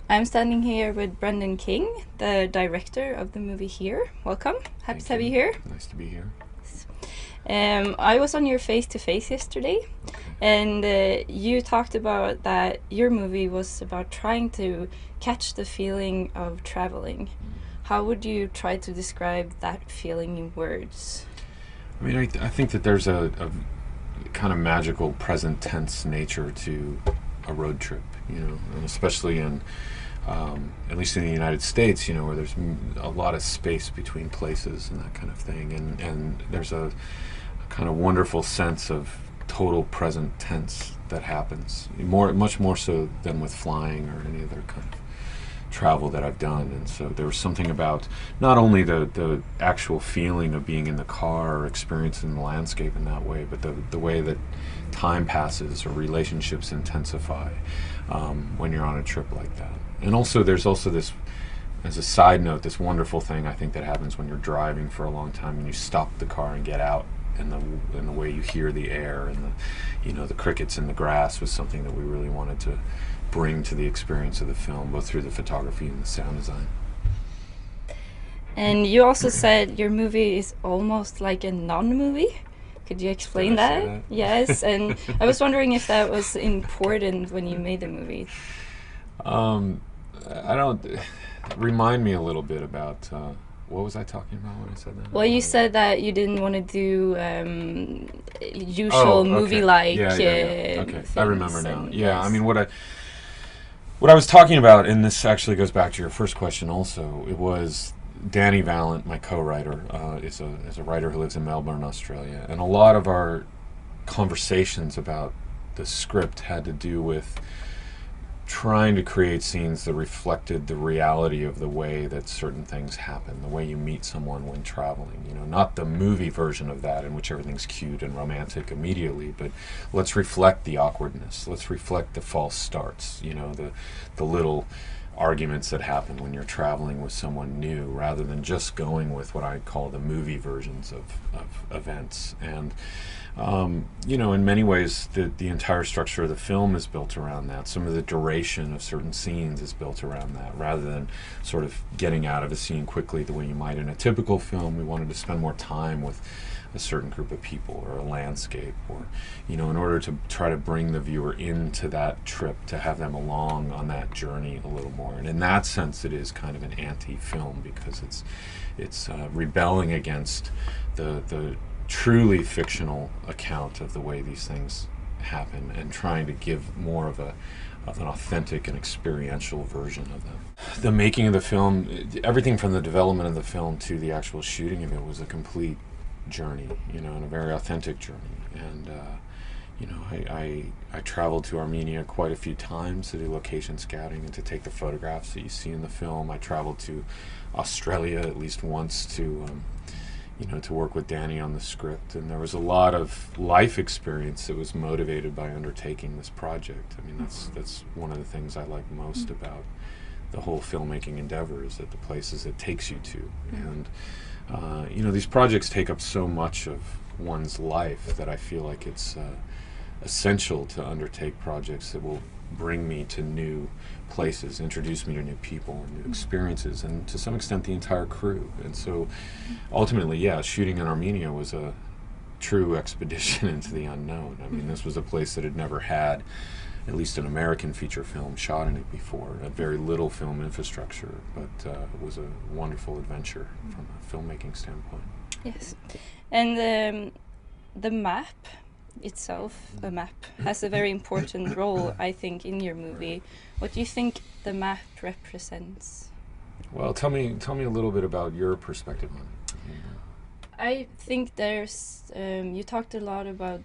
I'm standing here with Braden King, the director of the movie Here. Welcome. Happy Thank to have you you. here. Nice to be here. I was on your face to face yesterday, Okay. and you talked about that your movie was about trying to catch the feeling of traveling. How would you try to describe that feeling in words? I mean, I think that there's a kind of magical present tense nature to a road trip, and especially in, at least in the United States, where there's a lot of space between places and that kind of thing. And there's a kind of wonderful sense of total present tense that happens, much more so than with flying or any other kind of travel that I've done. And so there was something about not only the actual feeling of being in the car or experiencing the landscape in that way, but the way that time passes or relationships intensify when you're on a trip like that. And also there's also this, as a side note, this wonderful thing I think that happens when you're driving for a long time and you stop the car and get out, and the way you hear the air and the crickets in the grass was something that we really wanted to bring to the experience of the film, both through the photography and the sound design. And you also said your movie is almost like a non-movie. Could you Did explain I say that? that? Yes, and I was wondering if that was important when you made the movie. um, I don't. Remind me a little bit about what was I talking about when I said that? Well, you said that you didn't want to do Oh, usual okay. movie-like Yeah. Okay, I remember things, now. and Yeah, I yes. mean what I was talking about, and this actually goes back to your first question. Also, it was Danny Valent, my co-writer, is a writer who lives in Melbourne, Australia, and a lot of our conversations about the script had to do with trying to create scenes that reflected the reality of the way that certain things happen, the way you meet someone when traveling. Not the movie version of that in which everything's cute and romantic immediately, but let's reflect the awkwardness. Let's reflect the false starts. The little arguments that happen when you're traveling with someone new, rather than just going with what I call the movie versions of events. And in many ways, the entire structure of the film is built around that. Some of the duration of certain scenes is built around that. Rather than sort of getting out of a scene quickly the way you might in a typical film, we wanted to spend more time with a certain group of people or a landscape, or in order to try to bring the viewer into that trip, to have them along on that journey a little more. And in that sense, it is kind of an anti-film, because it's rebelling against the truly fictional account of the way these things happen, and trying to give more of an authentic and experiential version of them. The making of the film, everything from the development of the film to the actual shooting of it, was a complete journey, and a very authentic journey. And I traveled to Armenia quite a few times to do location scouting and to take the photographs that you see in the film. I traveled to Australia at least once to work with Danny on the script, and there was a lot of life experience that was motivated by undertaking this project. I mean, that's one of the things I like most about the whole filmmaking endeavor, is that the places it takes you to. And these projects take up so much of one's life that I feel like it's essential to undertake projects that will bring me to new places, introduce me to new people and new experiences, and to some extent the entire crew. And so ultimately, yeah, shooting in Armenia was a true expedition into the unknown. I mean, this was a place that had never had at least an American feature film shot in it before, a very little film infrastructure, but it was a wonderful adventure from a filmmaking standpoint. Yes, and the map itself, a map, has a very important role, I think, in your movie. What do you think the map represents? Well, tell me a little bit about your perspective on it. I think there's you talked a lot about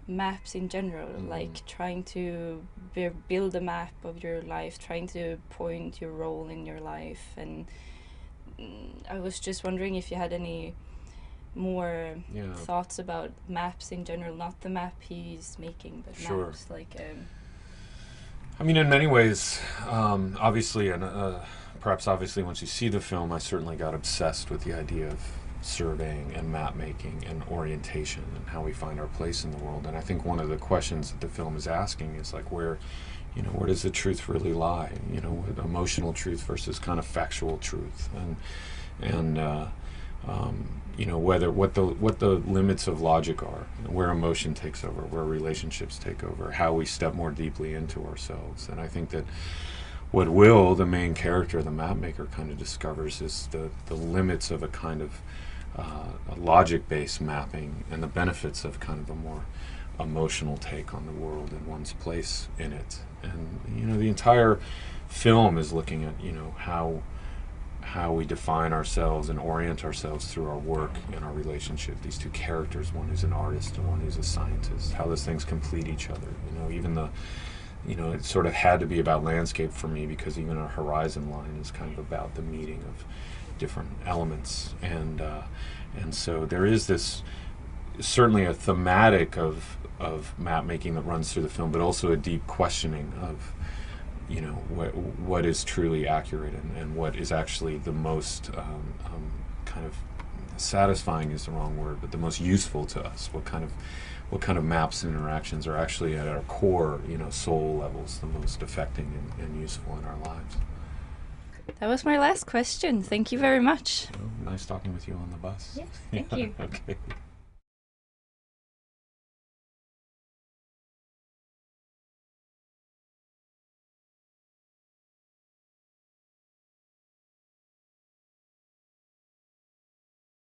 maps in general, Mm. like trying to build a map of your life, trying to point your role in your life, and I was just wondering if you had any more Yeah, thoughts about maps in general, not the map he's making, but sure. maps like I mean, in many ways, obviously, and perhaps obviously, once you see the film, I certainly got obsessed with the idea of surveying and map making and orientation and how we find our place in the world. And I think one of the questions that the film is asking is like, where does the truth really lie? With emotional truth versus kind of factual truth, and what the limits of logic are, where emotion takes over, where relationships take over, how we step more deeply into ourselves. And I think that what Will, the main character, the map maker, kind of discovers is the limits of a kind of a logic-based mapping and the benefits of kind of a more emotional take on the world and one's place in it. And the entire film is looking at how we define ourselves and orient ourselves through our work and our relationship. These two characters, one who's an artist and one who's a scientist, how those things complete each other. It sort of had to be about landscape for me, because even a horizon line is kind of about the meeting of different elements. And so there is this, certainly a thematic of map making that runs through the film, but also a deep questioning of what is truly accurate and what is actually the most kind of satisfying is the wrong word, but the most useful to us. What kind of maps and interactions are actually at our core, soul levels, the most affecting and useful in our lives. That was my last question. Thank you very much. Well, nice talking with you on the bus. Yes, thank you. Okay.